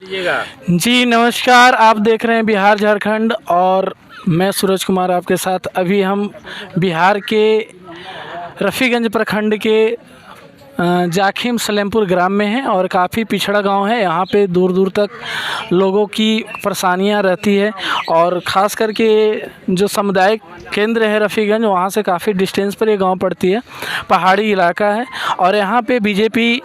जी नमस्कार, आप देख रहे हैं बिहार झारखंड और मैं सूरज कुमार आपके साथ। अभी हम बिहार के रफ़ीगंज प्रखंड के जाखिम सलेमपुर ग्राम में हैं और काफ़ी पिछड़ा गांव है। यहाँ पे दूर दूर तक लोगों की परेशानियाँ रहती है और ख़ास करके जो सामुदायिक केंद्र है रफ़ीगंज, वहाँ से काफ़ी डिस्टेंस पर ये गांव पड़ती है। पहाड़ी इलाका है और यहाँ पे बीजेपी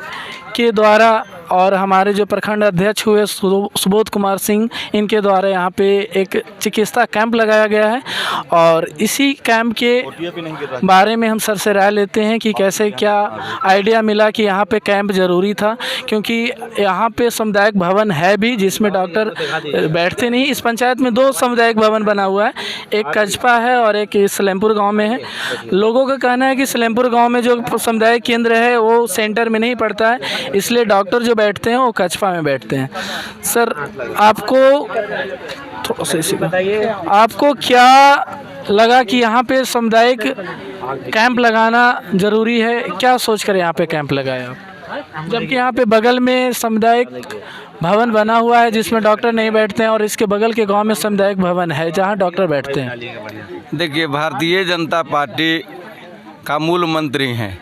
के द्वारा और हमारे जो प्रखंड अध्यक्ष हुए सुबोध कुमार सिंह, इनके द्वारा यहाँ पे एक चिकित्सा कैंप लगाया गया है और इसी कैंप के बारे में हम सर से राय लेते हैं कि कैसे क्या आइडिया मिला कि यहाँ पे कैंप ज़रूरी था, क्योंकि यहाँ पे सामुदायिक भवन है भी जिसमें डॉक्टर बैठते नहीं। इस पंचायत में 2 सामुदायिक भवन बना हुआ है, एक कजपा है और एक सलेमपुर गाँव में है। लोगों का कहना है कि सलेमपुर गाँव में जो सामुदायिक केंद्र है वो सेंटर में नहीं पड़ता है, इसलिए डॉक्टर जो बैठते हैं वो कचपा में बैठते हैं। सर आपको थोड़ा सा इसी बताइए, आपको क्या लगा कि यहाँ पे सामुदायिक कैंप लगाना ज़रूरी है? क्या सोच कर यहाँ पे कैंप लगाया आप, जबकि यहाँ पे बगल में सामुदायिक भवन बना हुआ है जिसमें डॉक्टर नहीं बैठते हैं और इसके बगल के गांव में सामुदायिक भवन है जहाँ डॉक्टर बैठते हैं। देखिए, भारतीय जनता पार्टी का मूल मंत्री हैं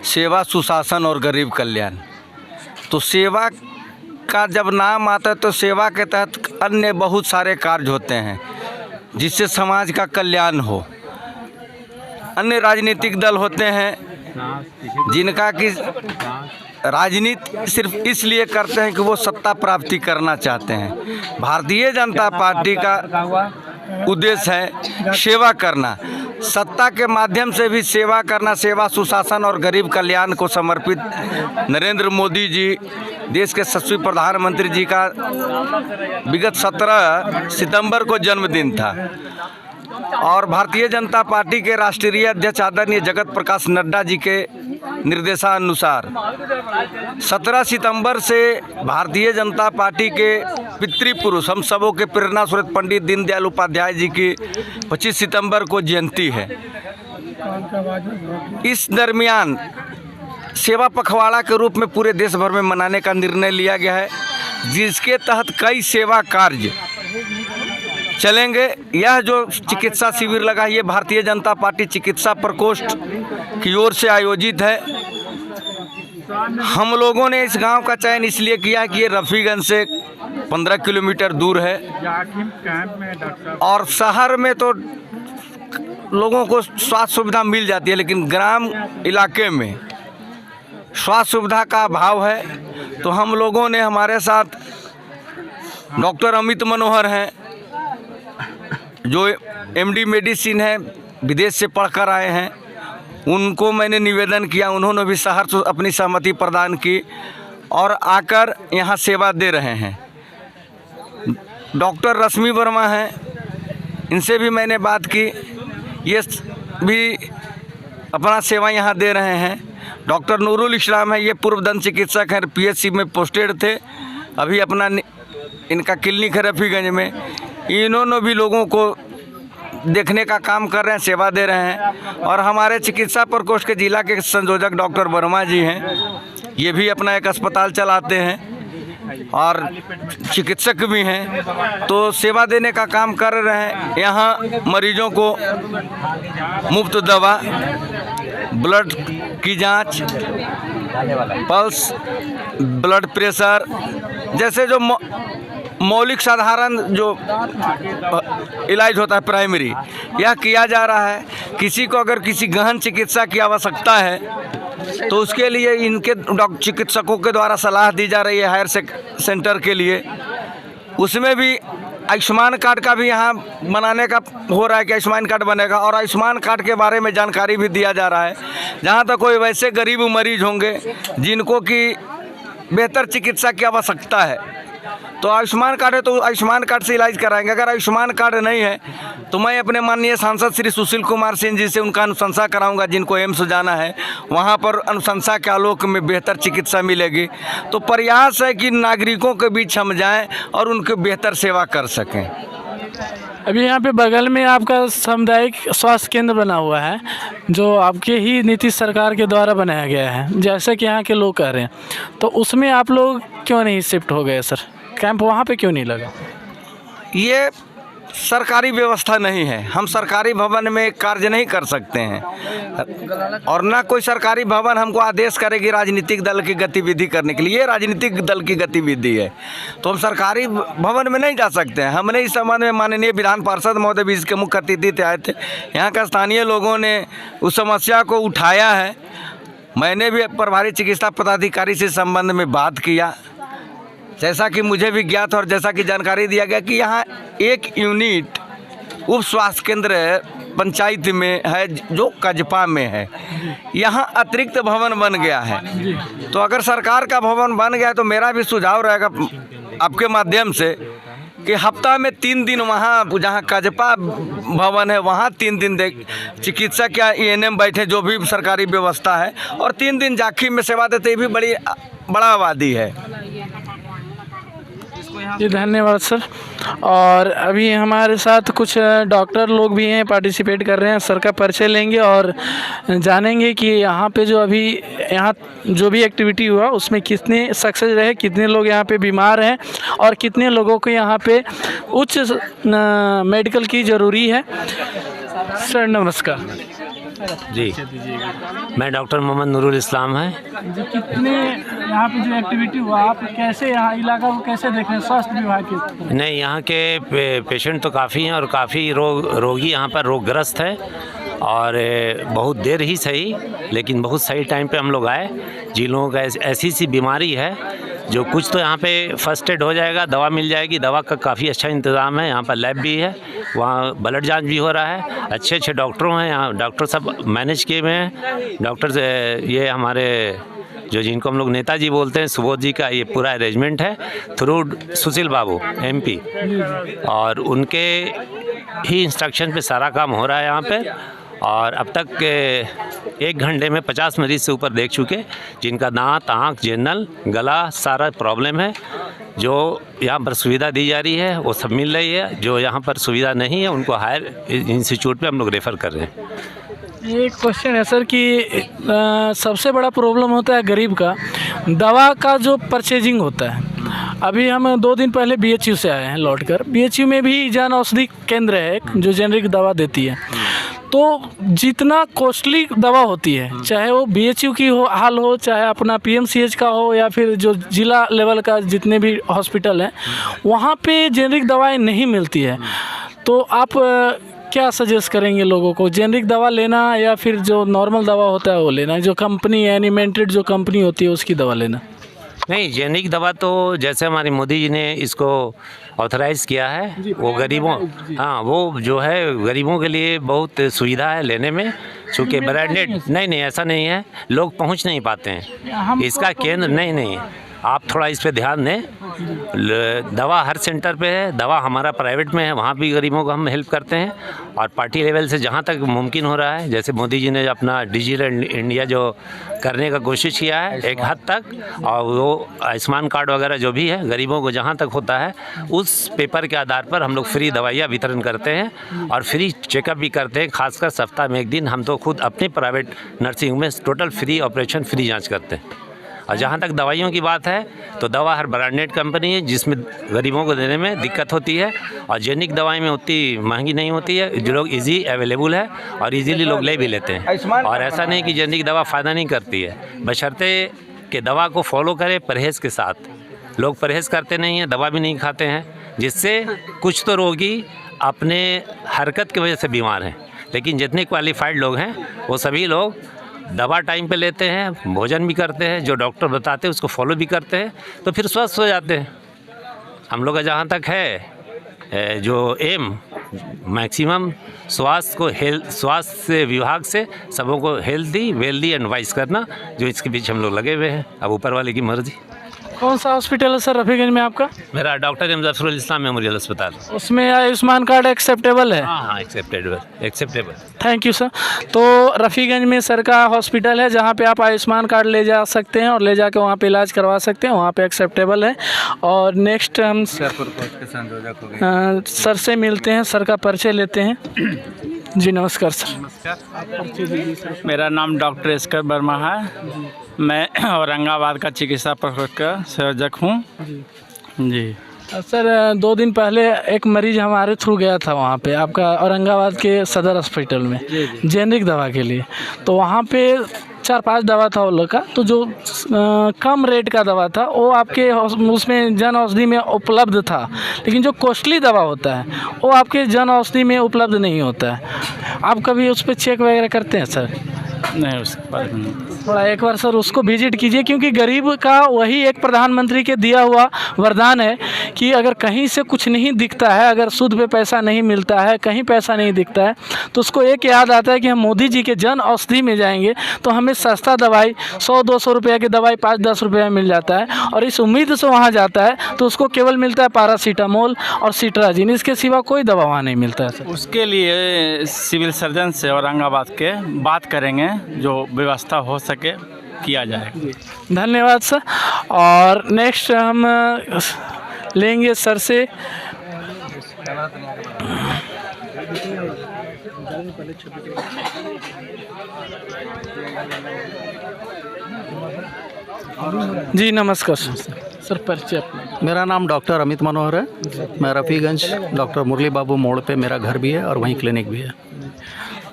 सेवा, सुशासन और गरीब कल्याण। तो सेवा का जब नाम आता है तो सेवा के तहत अन्य बहुत सारे कार्य होते हैं जिससे समाज का कल्याण हो। अन्य राजनीतिक दल होते हैं जिनका कि राजनीति सिर्फ इसलिए करते हैं कि वो सत्ता प्राप्ति करना चाहते हैं। भारतीय जनता पार्टी का उद्देश्य है सेवा करना, सत्ता के माध्यम से भी सेवा करना। सेवा, सुशासन और गरीब कल्याण को समर्पित नरेंद्र मोदी जी, देश के यशस्वी प्रधानमंत्री जी का विगत 17 सितंबर को जन्मदिन था और भारतीय जनता पार्टी के राष्ट्रीय अध्यक्ष आदरणीय जगत प्रकाश नड्डा जी के निर्देशानुसार 17 सितंबर से भारतीय जनता पार्टी के पितृपुरुष, हम सबों के प्रेरणा स्रोत पंडित दीनदयाल उपाध्याय जी की 25 सितंबर को जयंती है। इस दरमियान सेवा पखवाड़ा के रूप में पूरे देश भर में मनाने का निर्णय लिया गया है, जिसके तहत कई सेवा कार्य चलेंगे। यह जो चिकित्सा शिविर लगा, ये भारतीय जनता पार्टी चिकित्सा प्रकोष्ठ की ओर से आयोजित है। हम लोगों ने इस गांव का चयन इसलिए किया कि ये रफ़ीगंज से 15 किलोमीटर दूर है और शहर में तो लोगों को स्वास्थ्य सुविधा मिल जाती है, लेकिन ग्राम इलाके में स्वास्थ्य सुविधा का अभाव है। तो हम लोगों ने, हमारे साथ डॉक्टर अमित मनोहर हैं जो MD मेडिसिन है, विदेश से पढ़कर आए हैं, उनको मैंने निवेदन किया, उन्होंने भी शहर से अपनी सहमति प्रदान की और आकर यहाँ सेवा दे रहे हैं। डॉक्टर रश्मि वर्मा हैं, इनसे भी मैंने बात की, ये भी अपना सेवा यहाँ दे रहे हैं। डॉक्टर नूरुल इस्लाम है, ये पूर्व दंत चिकित्सक हैं, PHC में पोस्टेड थे, अभी अपना इनका क्लिनिक है रफ़ीगंज में। इन्होंने भी लोगों को देखने का काम कर रहे हैं, सेवा दे रहे हैं। और हमारे चिकित्सा प्रकोष्ठ के जिला के संयोजक डॉक्टर वर्मा जी हैं, ये भी अपना एक अस्पताल चलाते हैं और चिकित्सक भी हैं, तो सेवा देने का काम कर रहे हैं। यहाँ मरीजों को मुफ्त दवा, ब्लड की जांच, पल्स, ब्लड प्रेशर जैसे जो मौलिक साधारण जो इलाज होता है प्राइमरी, यह किया जा रहा है। किसी को अगर किसी गहन चिकित्सा की आवश्यकता है तो उसके लिए इनके चिकित्सकों के द्वारा सलाह दी जा रही है हायर सेंटर के लिए। उसमें भी आयुष्मान कार्ड का भी यहाँ बनाने का हो रहा है कि आयुष्मान कार्ड बनेगा और आयुष्मान कार्ड के बारे में जानकारी भी दिया जा रहा है। जहाँ तक कोई वैसे गरीब मरीज होंगे जिनको कि बेहतर चिकित्सा की आवश्यकता है तो आयुष्मान कार्ड है तो आयुष्मान कार्ड से इलाज कराएंगे। अगर आयुष्मान कार्ड नहीं है तो मैं अपने माननीय सांसद श्री सुशील कुमार सिंह जी से उनका अनुशंसा कराऊंगा, जिनको एम्स जाना है वहां पर अनुशंसा के आलोक में बेहतर चिकित्सा मिलेगी। तो प्रयास है कि नागरिकों के बीच हम जाएं और उनकी बेहतर सेवा कर सकें। अभी यहाँ पे बगल में आपका सामुदायिक स्वास्थ्य केंद्र बना हुआ है जो आपके ही नीतीश सरकार के द्वारा बनाया गया है, जैसे कि यहाँ के लोग कह रहे हैं, तो उसमें आप लोग क्यों नहीं शिफ्ट हो गए सर? कैंप वहाँ पे क्यों नहीं लगा? ये सरकारी व्यवस्था नहीं है, हम सरकारी भवन में कार्य नहीं कर सकते हैं और ना कोई सरकारी भवन हमको आदेश करेगी राजनीतिक दल की गतिविधि करने के लिए। ये राजनीतिक दल की गतिविधि है, तो हम सरकारी भवन में नहीं जा सकते हैं। हमने इस संबंध में माननीय विधान पार्षद महोदय भी इसके मुख्य अतिथि थे, आए थे। यहाँ का स्थानीय लोगों ने उस समस्या को उठाया है। मैंने भी प्रभारी चिकित्सा पदाधिकारी से संबंध में बात किया, जैसा कि मुझे भी ज्ञात और जैसा कि जानकारी दिया गया कि यहाँ एक यूनिट उप स्वास्थ्य केंद्र पंचायत में है जो कजपा में है, यहाँ अतिरिक्त भवन बन गया है। तो अगर सरकार का भवन बन गया तो मेरा भी सुझाव रहेगा आपके माध्यम से कि हफ्ता में 3 दिन वहाँ जहाँ कजपा भवन है वहाँ 3 दिन चिकित्सक या एएनएम बैठे, जो भी सरकारी व्यवस्था है, और 3 दिन जाखिम में सेवा देते। ये भी बड़ा आबादी है। जी धन्यवाद सर। और अभी हमारे साथ कुछ डॉक्टर लोग भी हैं, पार्टिसिपेट कर रहे हैं। सर का परिचय लेंगे और जानेंगे कि यहाँ पे जो अभी यहाँ जो भी एक्टिविटी हुआ उसमें कितने सक्सेस रहे, कितने लोग यहाँ पे बीमार हैं और कितने लोगों को यहाँ पे उच्च मेडिकल की ज़रूरी है। सर नमस्कार जी, मैं डॉक्टर मोहम्मद नूरुल इस्लाम है। जी, कितने यहाँ पे जो एक्टिविटी हुआ आप कैसे यहाँ इलाका को कैसे देख रहे हैं स्वास्थ्य विभाग के? नहीं, यहाँ के पेशेंट तो काफ़ी हैं और काफ़ी रोगी यहाँ पर रोगग्रस्त है और बहुत देर ही सही लेकिन बहुत सही टाइम पे हम लोग आए। जिन लोगों का ऐसी सी बीमारी है जो कुछ तो यहाँ पे फर्स्ट एड हो जाएगा, दवा मिल जाएगी। दवा का काफ़ी अच्छा इंतज़ाम है, यहाँ पर लैब भी है, वहाँ ब्लड जांच भी हो रहा है। अच्छे अच्छे डॉक्टरों हैं यहाँ, डॉक्टर सब मैनेज किए हुए हैं। डॉक्टर ये हमारे जो जिनको हम लोग नेताजी बोलते हैं, सुबोध जी का ये पूरा अरेंजमेंट है थ्रू सुशील बाबू MP, और उनके ही इंस्ट्रक्शन पे सारा काम हो रहा है यहाँ पे। और अब तक 1 घंटे में 50 मरीज से ऊपर देख चुके, जिनका दांत, आँख, जेनल, गला सारा प्रॉब्लम है। जो यहाँ पर सुविधा दी जा रही है वो सब मिल रही है। जो यहाँ पर सुविधा नहीं है उनको हायर इंस्टीट्यूट पे हम लोग रेफ़र कर रहे हैं। एक क्वेश्चन है सर कि सबसे बड़ा प्रॉब्लम होता है गरीब का, दवा का जो परचेजिंग होता है। अभी हम 2 दिन पहले BHU से आए हैं लौटकर। BHU में भी जन औषधि केंद्र है एक जो जेनरिक दवा देती है, तो जितना कॉस्टली दवा होती है, चाहे वो BHU की हाल हो, चाहे अपना PMCH का हो, या फिर जो ज़िला लेवल का जितने भी हॉस्पिटल हैं, वहाँ पे जेनरिक दवाएं नहीं मिलती है। तो आप क्या सजेस्ट करेंगे लोगों को, जेनरिक दवा लेना या फिर जो नॉर्मल दवा होता है वो लेना, जो कंपनी एनिमेंटेड जो कंपनी होती है उसकी दवा लेना? नहीं, जेनरिक दवा तो जैसे हमारे मोदी जी ने इसको ऑथराइज़ किया है, वो गरीबों, हाँ, वो जो है गरीबों के लिए बहुत सुविधा है लेने में, चूँकि ब्रांडेड नहीं ऐसा नहीं है, लोग पहुंच नहीं पाते हैं। इसका केंद्र नहीं, आप थोड़ा इस पे ध्यान दें। दवा हर सेंटर पे है, दवा हमारा प्राइवेट में है, वहाँ भी गरीबों को हम हेल्प करते हैं। और पार्टी लेवल से जहाँ तक मुमकिन हो रहा है, जैसे मोदी जी ने अपना डिजिटल इंडिया जो करने का कोशिश किया है एक हद तक, और वो आयुष्मान कार्ड वगैरह जो भी है गरीबों को जहाँ तक होता है उस पेपर के आधार पर हम लोग फ्री दवाइयाँ वितरण करते हैं और फ्री चेकअप भी करते हैं। खासकर सप्ताह में 1 दिन हम तो खुद अपने प्राइवेट नर्सिंग में टोटल फ्री ऑपरेशन, फ्री जाँच करते हैं। और जहाँ तक दवाइयों की बात है तो दवा हर ब्रांडेड कंपनी है जिसमें गरीबों को देने में दिक्कत होती है, और जेनिक दवाई में उतनी महंगी नहीं होती है, जो लोग इजी अवेलेबल है और इजीली लोग ले भी लेते हैं। और ऐसा नहीं कि जेनिक दवा फ़ायदा नहीं करती है, बशर्ते कि दवा को फॉलो करें परहेज़ के साथ। लोग परहेज़ करते नहीं हैं, दवा भी नहीं खाते हैं, जिससे कुछ तो रोगी अपने हरकत की वजह से बीमार हैं, लेकिन जितने क्वालिफाइड लोग हैं वो सभी लोग दवा टाइम पे लेते हैं, भोजन भी करते हैं, जो डॉक्टर बताते हैं उसको फॉलो भी करते हैं, तो फिर स्वस्थ हो जाते हैं। हम लोग का जहाँ तक है जो एम मैक्सिमम स्वास्थ्य विभाग से सबों को हेल्दी, वेल्दी एंड वाइज करना, जो इसके पीछे हम लोग लगे हुए हैं। अब ऊपर वाले की मर्जी। कौन सा हॉस्पिटल है सर रफ़ीगंज में आपका? मेरा डॉक्टर जफरुल इस्लाम मेमोरियल अस्पताल। उसमें आयुष्मान कार्ड एक्सेप्टेबल है? हाँ, एक्सेप्टेबल। Thank you sir. तो रफ़ीगंज में सर का हॉस्पिटल है जहाँ पे आप आयुष्मान कार्ड ले जा सकते हैं और ले जाके वहाँ पे इलाज करवा सकते हैं, वहाँ पे एक्सेप्टेबल है। और नेक्स्ट हम सर से मिलते हैं, सर का परिचय लेते हैं। जी नमस्कार सर। मेरा नाम डॉक्टर एस्कर वर्मा है। मैं औरंगाबाद का चिकित्सा प्रशिक्षक संयोजक हूँ जी। सर 2 दिन पहले एक मरीज हमारे थ्रू गया था वहाँ पे आपका औरंगाबाद के सदर हॉस्पिटल में जेनरिक दवा के लिए। तो वहाँ पे 4-5 दवा था वो लोग का, तो जो कम रेट का दवा था वो आपके उसमें जन औषधि में उपलब्ध था, लेकिन जो कॉस्टली दवा होता है वो आपके जन औषधि में उपलब्ध नहीं होता है। आप कभी उस पर चेक वगैरह करते हैं सर? नहीं, उसके बारे में थोड़ा एक बार सर उसको विजिट कीजिए, क्योंकि गरीब का वही एक प्रधानमंत्री के दिया हुआ वरदान है कि अगर कहीं से कुछ नहीं दिखता है, अगर सूद पे पैसा नहीं मिलता है, कहीं पैसा नहीं दिखता है, तो उसको एक याद आता है कि हम मोदी जी के जन औषधि में जाएंगे तो हमें सस्ता दवाई 100-200 रुपये की दवाई 5-10 रुपये में मिल जाता है। और इस उम्मीद से वहाँ जाता है तो उसको केवल मिलता है पैरासीटामोल और सिट्राजिन, इसके सिवा कोई दवा वहाँ नहीं मिलता है सर। उसके लिए सिविल सर्जन से औरंगाबाद के बात करेंगे, जो व्यवस्था हो सके किया जाए। धन्यवाद सर। और नेक्स्ट हम लेंगे सर से जी नमस्कार सर। परिचय अपना? मेरा नाम डॉक्टर अमित मनोहर है। मैं रफ़ीगंज डॉक्टर मुरली बाबू मोड़ पे मेरा घर भी है और वहीं क्लिनिक भी है।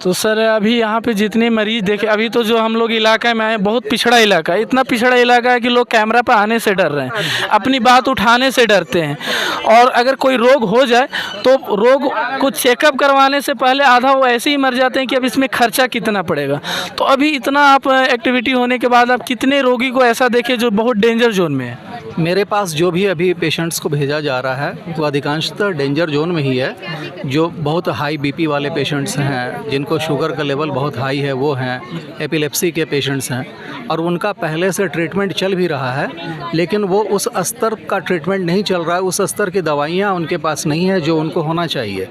तो सर अभी यहाँ पे जितने मरीज देखे, अभी तो जो हम लोग इलाका में आए बहुत पिछड़ा इलाका है, इतना पिछड़ा इलाका है कि लोग कैमरा पर आने से डर रहे हैं, अपनी बात उठाने से डरते हैं। और अगर कोई रोग हो जाए तो रोग को चेकअप करवाने से पहले आधा वो ऐसे ही मर जाते हैं कि अब इसमें खर्चा कितना पड़ेगा। तो अभी इतना आप एक्टिविटी होने के बाद आप कितने रोगी को ऐसा देखे जो बहुत डेंजर जोन में है? मेरे पास जो भी अभी पेशेंट्स को भेजा जा रहा है वो अधिकांशतः डेंजर जोन में ही है। जो बहुत हाई बीपी वाले पेशेंट्स हैं, जिनको शुगर का लेवल बहुत हाई है, वो हैं, एपिलेप्सी के पेशेंट्स हैं, और उनका पहले से ट्रीटमेंट चल भी रहा है, लेकिन वो उस स्तर का ट्रीटमेंट नहीं चल रहा है, उस स्तर की दवाइयाँ उनके पास नहीं है जो उनको होना चाहिए।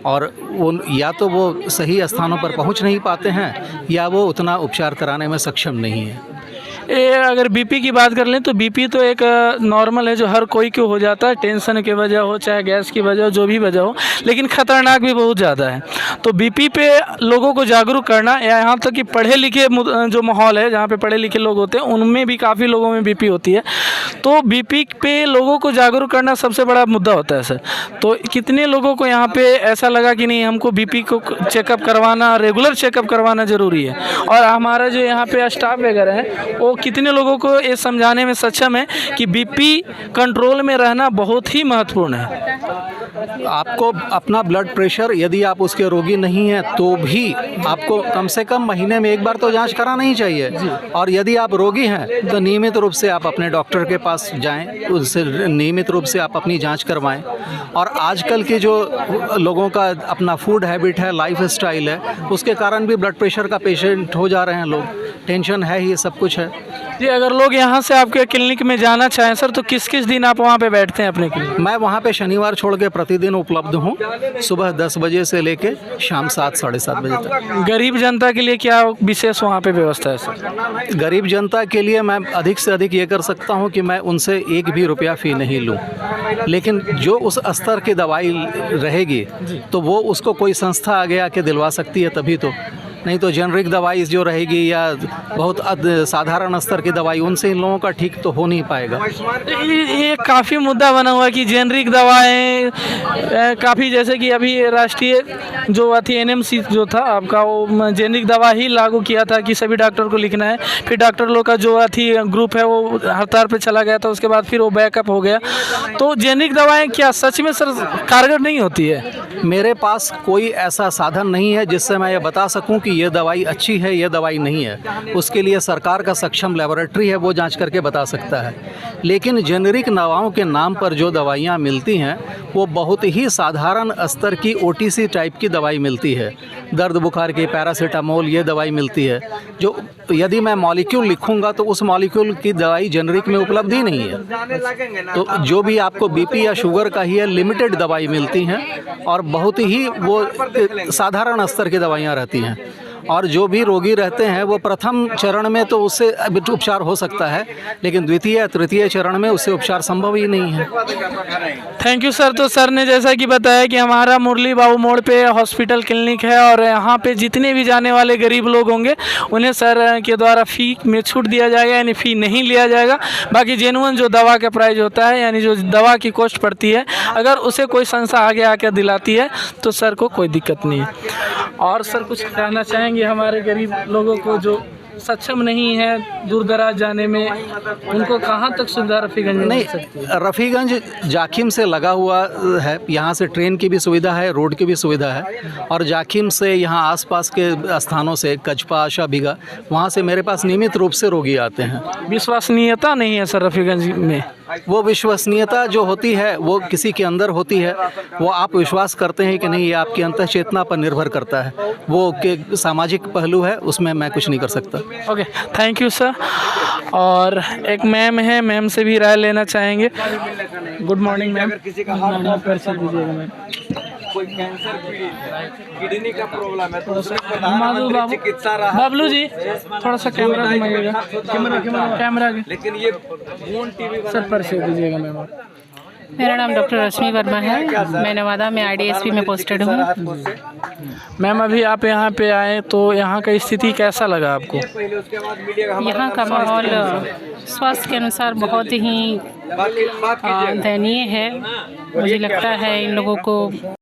और उन या तो वो सही स्थानों पर पहुँच नहीं पाते हैं या वो उतना उपचार कराने में सक्षम नहीं है। ये अगर बीपी की बात कर लें तो बीपी तो एक नॉर्मल है जो हर कोई को हो जाता है, टेंशन की वजह हो चाहे गैस की वजह हो, जो भी वजह हो, लेकिन ख़तरनाक भी बहुत ज़्यादा है। तो बीपी पे लोगों को जागरूक करना, या यहाँ तक कि पढ़े लिखे जो माहौल है जहाँ पे पढ़े लिखे लोग होते हैं उनमें भी काफ़ी लोगों में बीपी होती है, तो बीपी पे लोगों को जागरूक करना सबसे बड़ा मुद्दा होता है सर। तो कितने लोगों को यहाँ पे ऐसा लगा कि नहीं हमको बीपी को चेकअप करवाना, रेगुलर चेकअप करवाना ज़रूरी है? और हमारा जो यहाँ पे स्टाफ वगैरह है वो कितने लोगों को ये समझाने में सक्षम है कि बीपी कंट्रोल में रहना बहुत ही महत्वपूर्ण है? आपको अपना ब्लड प्रेशर, यदि आप उसके रोगी नहीं हैं तो भी आपको कम से कम महीने में एक बार तो जांच कराना ही चाहिए। और यदि आप रोगी हैं तो नियमित रूप से आप अपने डॉक्टर के पास जाएं, उससे नियमित रूप से आप अपनी जांच करवाएं। और आजकल के जो लोगों का अपना फूड हैबिट है, लाइफ स्टाइल है, उसके कारण भी ब्लड प्रेशर का पेशेंट हो जा रहे हैं लोग। टेंशन है ही, सब कुछ है जी। अगर लोग यहाँ से आपके क्लिनिक में जाना चाहें सर तो किस किस दिन आप वहाँ पे बैठते हैं अपने क्लिनिक? मैं वहाँ पे शनिवार छोड़ के प्रतिदिन उपलब्ध हूँ, सुबह 10 बजे से लेके शाम 7-7:30 बजे तक। गरीब जनता के लिए क्या विशेष वहाँ पे व्यवस्था है सर? गरीब जनता के लिए मैं अधिक से अधिक ये कर सकता हूँ कि मैं उनसे 1 भी रुपया फ़ी नहीं लूँ, लेकिन जो उस स्तर की दवाई रहेगी तो वो उसको कोई संस्था आगे आके दिलवा सकती है तभी तो, नहीं तो जेनरिक दवाई जो रहेगी या बहुत साधारण स्तर की दवाई, उनसे इन लोगों का ठीक तो हो नहीं पाएगा। ये काफ़ी मुद्दा बना हुआ है कि जेनरिक दवाएं काफ़ी, जैसे कि अभी राष्ट्रीय जो थी एनएमसी जो था आपका, वो जेनरिक दवा ही लागू किया था कि सभी डॉक्टर को लिखना है। फिर डॉक्टर लोग का जो थी ग्रुप है वो हड़ताल पे चला गया था, उसके बाद फिर वो बैकअप हो गया। तो जेनरिक दवाएँ क्या सच में सर कारगर नहीं होती है? मेरे पास कोई ऐसा साधन नहीं है जिससे मैं ये बता सकूं कि ये दवाई अच्छी है, ये दवाई नहीं है। उसके लिए सरकार का सक्षम लेबोरेटरी है, वो जांच करके बता सकता है। लेकिन जेनरिक दवाओं के नाम पर जो दवाइयाँ मिलती हैं वो बहुत ही साधारण स्तर की OTC टाइप की दवाई मिलती है। दर्द बुखार की पैरासीटामोल ये दवाई मिलती है, जो यदि मैं मॉलिक्यूल लिखूंगा तो उस मॉलिक्यूल की दवाई जेनरिक में उपलब्ध ही नहीं है। तो जो भी आपको BP या शुगर का ही है, लिमिटेड दवाई मिलती हैं और बहुत ही वो साधारण स्तर की दवाइयाँ रहती हैं। और जो भी रोगी रहते हैं वो प्रथम चरण में तो उससे उपचार हो सकता है, लेकिन द्वितीय तृतीय चरण में उससे उपचार संभव ही नहीं है। Thank you sir. तो सर ने जैसा कि बताया कि हमारा मुरली बाबू मोड़ पे हॉस्पिटल क्लिनिक है और यहाँ पे जितने भी जाने वाले गरीब लोग होंगे उन्हें सर के द्वारा फ़ी में छूट दिया जाएगा, यानी फ़ी नहीं लिया जाएगा। बाकी जेनुअन जो दवा का प्राइस होता है, यानी जो दवा की कॉस्ट पड़ती है, अगर उसे कोई संस्था आगे आकर दिलाती है तो सर को कोई दिक्कत नहीं है। और सर कुछ कहना चाहेंगे हमारे गरीब लोगों को जो सक्षम नहीं है दूर दराज जाने में, उनको कहाँ तक सुविधा रफ़ीगंज में मिल सकती है? रफ़ीगंज जाखिम से लगा हुआ है, यहाँ से ट्रेन की भी सुविधा है, रोड की भी सुविधा है। और जाखिम से यहाँ आसपास के स्थानों से कचपा, आशा बीघा, वहाँ से मेरे पास नियमित रूप से रोगी आते हैं। विश्वसनीयता नहीं है सर रफ़ीगंज में? वो विश्वसनीयता जो होती है वो किसी के अंदर होती है, वो आप विश्वास करते हैं कि नहीं, ये आपकी अंतः चेतना पर निर्भर करता है। वो के सामाजिक पहलू है, उसमें मैं कुछ नहीं कर सकता। Okay, thank you sir. और एक मैम है, मैम से भी राय लेना चाहेंगे। Good morning ma'am. परिचय दीजिएगा मैम। कोई कैंसर पीड़ित, किडनी का प्रॉब्लम है तो उसमें बाबू चिकित्सा रहा। बाबलू जी थोड़ा सा कैमरा घुमाइएगा, कैमरा लेकिन ये खून टीवी सर परिचय दीजिएगा मैम। मेरा नाम डॉक्टर रश्मि वर्मा है, मैं नवादा में IDSP में पोस्टेड हूँ। मैम अभी आप यहाँ पे आए तो यहाँ का स्थिति कैसा लगा आपको? यहाँ का माहौल स्वास्थ्य के अनुसार बहुत ही दयनीय है। मुझे लगता है इन लोगों को